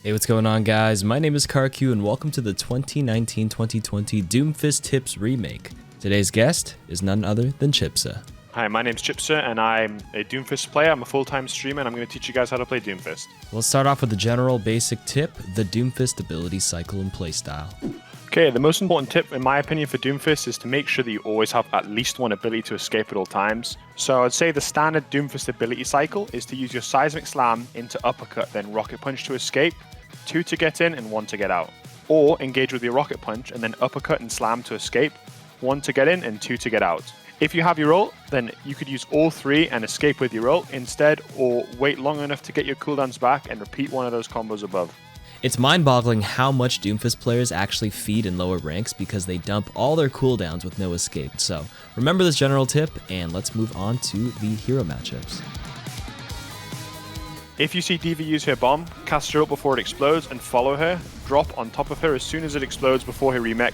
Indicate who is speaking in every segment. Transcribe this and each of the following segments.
Speaker 1: Hey, what's going on, guys? My name is KarQ and welcome to the 2019-2020 Doomfist Tips Remake. Today's guest is none other than ChipSa.
Speaker 2: Hi, my name's ChipSa and I'm a Doomfist player. I'm a full-time streamer and I'm going to teach you guys how to play Doomfist.
Speaker 1: We'll start off with the general basic tip, the Doomfist ability cycle and playstyle.
Speaker 2: Okay, the most important tip, in my opinion, for Doomfist is to make sure that you always have at least one ability to escape at all times. So I'd say the standard Doomfist ability cycle is to use your Seismic Slam into Uppercut, then Rocket Punch to escape, 2 to get in and 1 to get out. Or engage with your Rocket Punch and then Uppercut and Slam to escape, 1 to get in and 2 to get out. If you have your ult, then you could use all 3 and escape with your ult instead, or wait long enough to get your cooldowns back and repeat one of those combos above.
Speaker 1: It's mind-boggling how much Doomfist players actually feed in lower ranks because they dump all their cooldowns with no escape. So remember this general tip, and let's move on to the hero matchups.
Speaker 2: If you see D.Va use her bomb, cast her ult before it explodes and follow her, drop on top of her as soon as it explodes before her remech.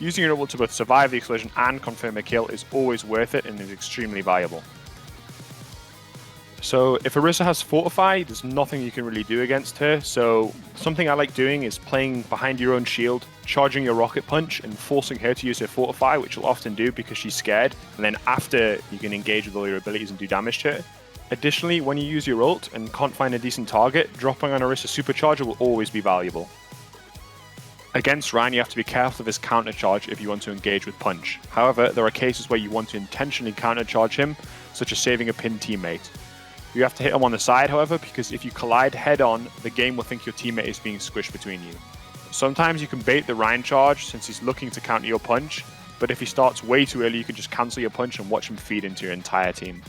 Speaker 2: Using your ult to both survive the explosion and confirm a kill is always worth it and is extremely valuable. So if Orisa has Fortify, there's nothing you can really do against her, so something I like doing is playing behind your own shield, charging your Rocket Punch and forcing her to use her Fortify, which you'll often do because she's scared, and then after you can engage with all your abilities and do damage to her. Additionally, when you use your ult and can't find a decent target, dropping on Orisa Supercharger will always be valuable. Against Ryan, you have to be careful of his counter charge if you want to engage with Punch. However, there are cases where you want to intentionally counter charge him, such as saving a pinned teammate. You have to hit him on the side, however, because if you collide head-on, the game will think your teammate is being squished between you. Sometimes you can bait the Ryan charge since he's looking to counter your punch, but if he starts way too early, you can just cancel your punch and watch him feed into your entire team.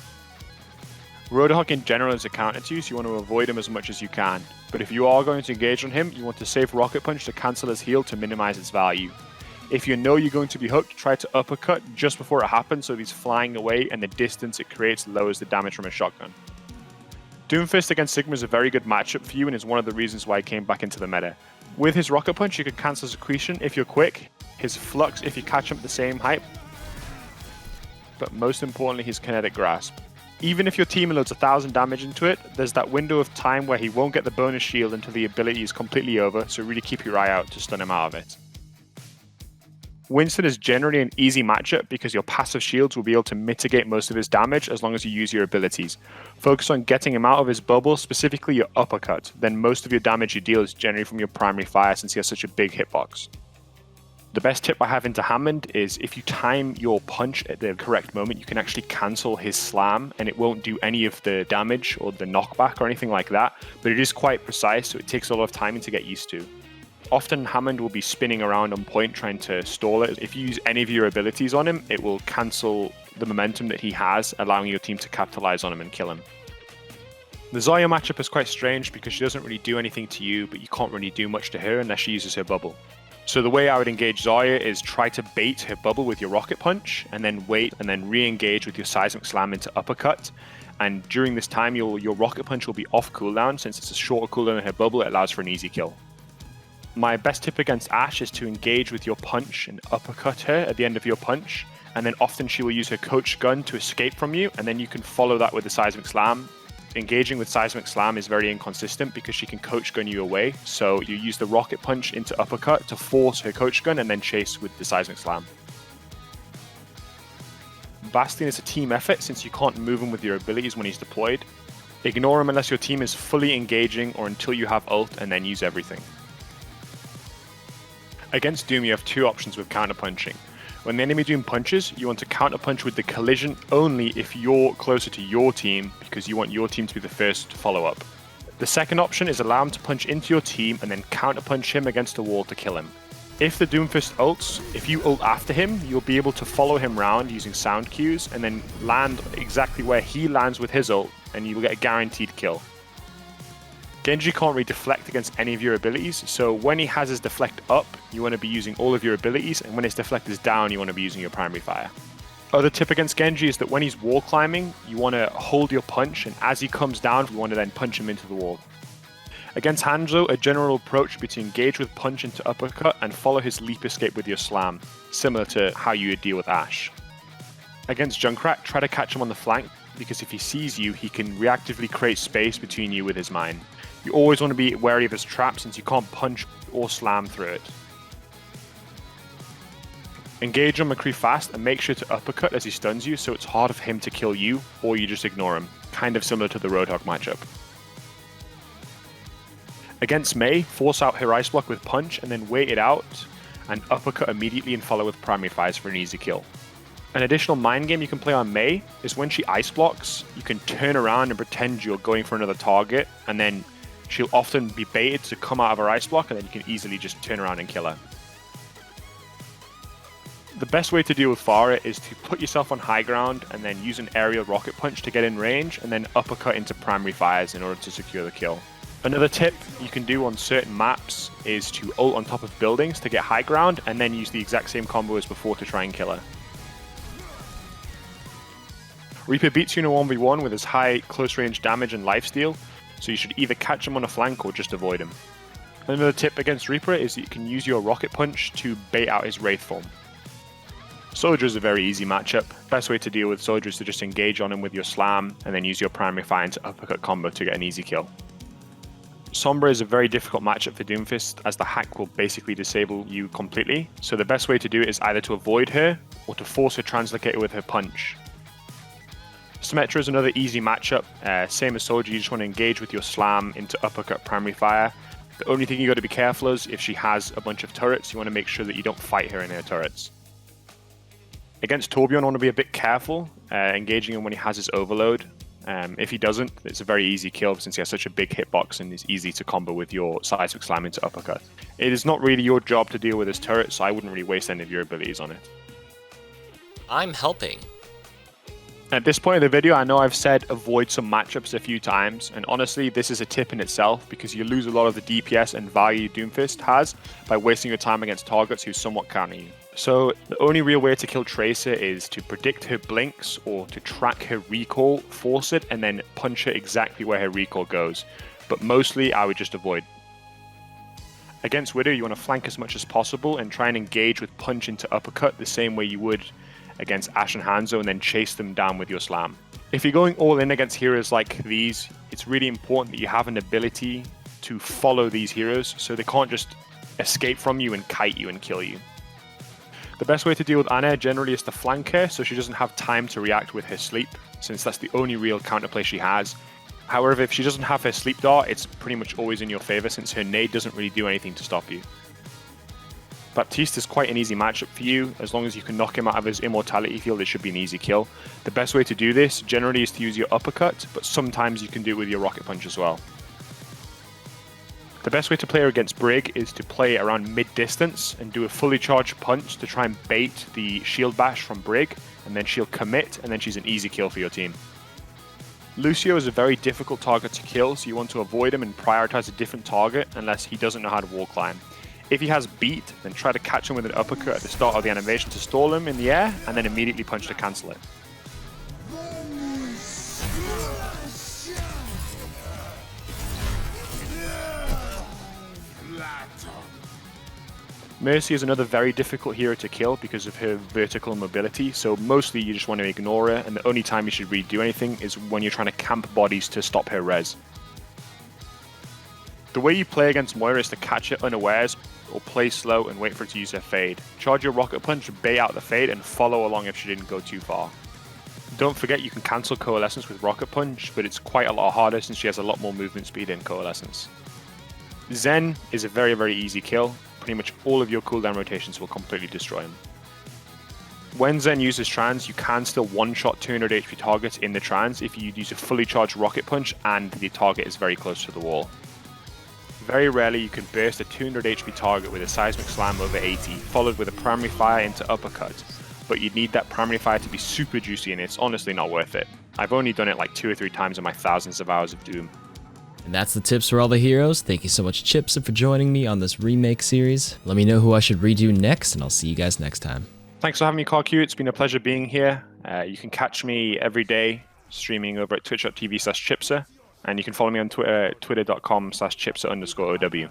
Speaker 2: Roadhog in general is a counter to you, so you want to avoid him as much as you can. But if you are going to engage on him, you want to save Rocket Punch to cancel his heal to minimize its value. If you know you're going to be hooked, try to uppercut just before it happens so he's flying away and the distance it creates lowers the damage from a shotgun. Doomfist against Sigma is a very good matchup for you and is one of the reasons why he came back into the meta. With his Rocket Punch, you can cancel Secretion if you're quick, his Flux if you catch him at the same height, but most importantly his Kinetic Grasp. Even if your team loads 1000 damage into it, there's that window of time where he won't get the bonus shield until the ability is completely over, so really keep your eye out to stun him out of it. Winston is generally an easy matchup because your passive shields will be able to mitigate most of his damage as long as you use your abilities. Focus on getting him out of his bubble, specifically your uppercut, then most of your damage you deal is generally from your primary fire since he has such a big hitbox. The best tip I have into Hammond is if you time your punch at the correct moment, you can actually cancel his slam and it won't do any of the damage or the knockback or anything like that, but it is quite precise, so it takes a lot of timing to get used to. Often Hammond will be spinning around on point trying to stall it. If you use any of your abilities on him, it will cancel the momentum that he has, allowing your team to capitalize on him and kill him. The Ziya matchup is quite strange because she doesn't really do anything to you, but you can't really do much to her unless she uses her bubble. So the way I would engage Ziya is try to bait her bubble with your Rocket Punch, and then wait, and then re-engage with your Seismic Slam into Uppercut. And during this time, your Rocket Punch will be off cooldown. Since it's a shorter cooldown than her bubble, it allows for an easy kill. My best tip against Ashe is to engage with your punch and uppercut her at the end of your punch, and then often she will use her Coach Gun to escape from you, and then you can follow that with the Seismic Slam. Engaging with Seismic Slam is very inconsistent because she can Coach Gun you away, so you use the Rocket Punch into uppercut to force her Coach Gun and then chase with the Seismic Slam. Bastien is a team effort since you can't move him with your abilities when he's deployed. Ignore him unless your team is fully engaging or until you have ult, and then use everything. Against Doom, you have 2 options with counterpunching. When the enemy Doom punches, you want to counterpunch with the collision only if you're closer to your team because you want your team to be the first to follow up. The second option is allow him to punch into your team and then counterpunch him against a wall to kill him. If the Doomfist ults, if you ult after him, you'll be able to follow him round using sound cues and then land exactly where he lands with his ult, and you will get a guaranteed kill. Genji can't really deflect against any of your abilities, so when he has his deflect up, you want to be using all of your abilities, and when his deflect is down, you want to be using your primary fire. Other tip against Genji is that when he's wall climbing, you want to hold your punch, and as he comes down, you want to then punch him into the wall. Against Hanzo, a general approach would be to engage with punch into uppercut and follow his leap escape with your slam, similar to how you would deal with Ashe. Against Junkrat, try to catch him on the flank, because if he sees you, he can reactively create space between you with his mine. You always want to be wary of his trap since you can't punch or slam through it. Engage on McCree fast and make sure to uppercut as he stuns you so it's hard for him to kill you or you just ignore him, kind of similar to the Roadhog matchup. Against Mei, force out her ice block with punch and then wait it out and uppercut immediately and follow with primary fires for an easy kill. An additional mind game you can play on Mei is when she ice blocks, you can turn around and pretend you're going for another target, and then she'll often be baited to come out of her ice block, and then you can easily just turn around and kill her. The best way to deal with Pharah is to put yourself on high ground and then use an aerial rocket punch to get in range, and then uppercut into primary fires in order to secure the kill. Another tip you can do on certain maps is to ult on top of buildings to get high ground, and then use the exact same combo as before to try and kill her. Reaper beats you in a 1v1 with his high close range damage and lifesteal, so you should either catch him on a flank or just avoid him. Another tip against Reaper is that you can use your rocket punch to bait out his wraith form. Soldier is a very easy matchup. Best way to deal with Soldier is to just engage on him with your slam and then use your primary fire into uppercut combo to get an easy kill. Sombra is a very difficult matchup for Doomfist as the hack will basically disable you completely, so the best way to do it is either to avoid her or to force her translocator with her punch. Symmetra is another easy matchup, same as Soldier, you just want to engage with your slam into uppercut primary fire. The only thing you got to be careful is if she has a bunch of turrets, you want to make sure that you don't fight her in her turrets. Against Torbjorn, I want to be a bit careful, engaging him when he has his overload. If he doesn't, it's a very easy kill since he has such a big hitbox and is easy to combo with your seismic slam into uppercut. It is not really your job to deal with his turret, so I wouldn't really waste any of your abilities on it.
Speaker 3: I'm helping.
Speaker 2: At this point of the video, I know I've said avoid some matchups a few times, and honestly, this is a tip in itself because you lose a lot of the DPS and value Doomfist has by wasting your time against targets who somewhat counter you. So the only real way to kill Tracer is to predict her blinks or to track her recall, force it, and then punch her exactly where her recall goes. But mostly, I would just avoid. Against Widow, you want to flank as much as possible and try and engage with punch into uppercut the same way you would against Ashe and Hanzo, and then chase them down with your slam. If you're going all in against heroes like these, it's really important that you have an ability to follow these heroes so they can't just escape from you and kite you and kill you. The best way to deal with Anna generally is to flank her so she doesn't have time to react with her sleep, since that's the only real counterplay she has. However, if she doesn't have her sleep dart, it's pretty much always in your favor since her nade doesn't really do anything to stop you. Baptiste is quite an easy matchup for you. As long as you can knock him out of his immortality field, it should be an easy kill. The best way to do this generally is to use your uppercut, but sometimes you can do it with your rocket punch as well. The best way to play her against Brig is to play around mid-distance and do a fully charged punch to try and bait the shield bash from Brig, and then she'll commit, and then she's an easy kill for your team. Lucio is a very difficult target to kill, so you want to avoid him and prioritize a different target unless he doesn't know how to wall climb. If he has beat, then try to catch him with an uppercut at the start of the animation to stall him in the air, and then immediately punch to cancel it. Mercy is another very difficult hero to kill because of her vertical mobility, so mostly you just want to ignore her, and the only time you should really do anything is when you're trying to camp bodies to stop her res. The way you play against Moira is to catch her unawares, or play slow and wait for her to use her fade. Charge your rocket punch, bait out the fade, and follow along if she didn't go too far. Don't forget you can cancel Coalescence with rocket punch, but it's quite a lot harder since she has a lot more movement speed in Coalescence. Zen is a very, very easy kill. Pretty much all of your cooldown rotations will completely destroy him. When Zen uses trans, you can still one-shot 200 HP targets in the trans if you use a fully charged rocket punch and the target is very close to the wall. Very rarely you can burst a 200 HP target with a seismic slam over 80, followed with a primary fire into uppercut, but you'd need that primary fire to be super juicy and it's honestly not worth it. I've only done it like 2 or 3 times in my thousands of hours of Doom.
Speaker 1: And that's the tips for all the heroes. Thank you so much, ChipSa, for joining me on this remake series. Let me know who I should redo next, and I'll see you guys next time.
Speaker 2: Thanks for having me, KarQ. It's been a pleasure being here. You can catch me every day streaming over at twitch.tv/ChipSa. And you can follow me on Twitter, twitter.com/ChipSa_OW.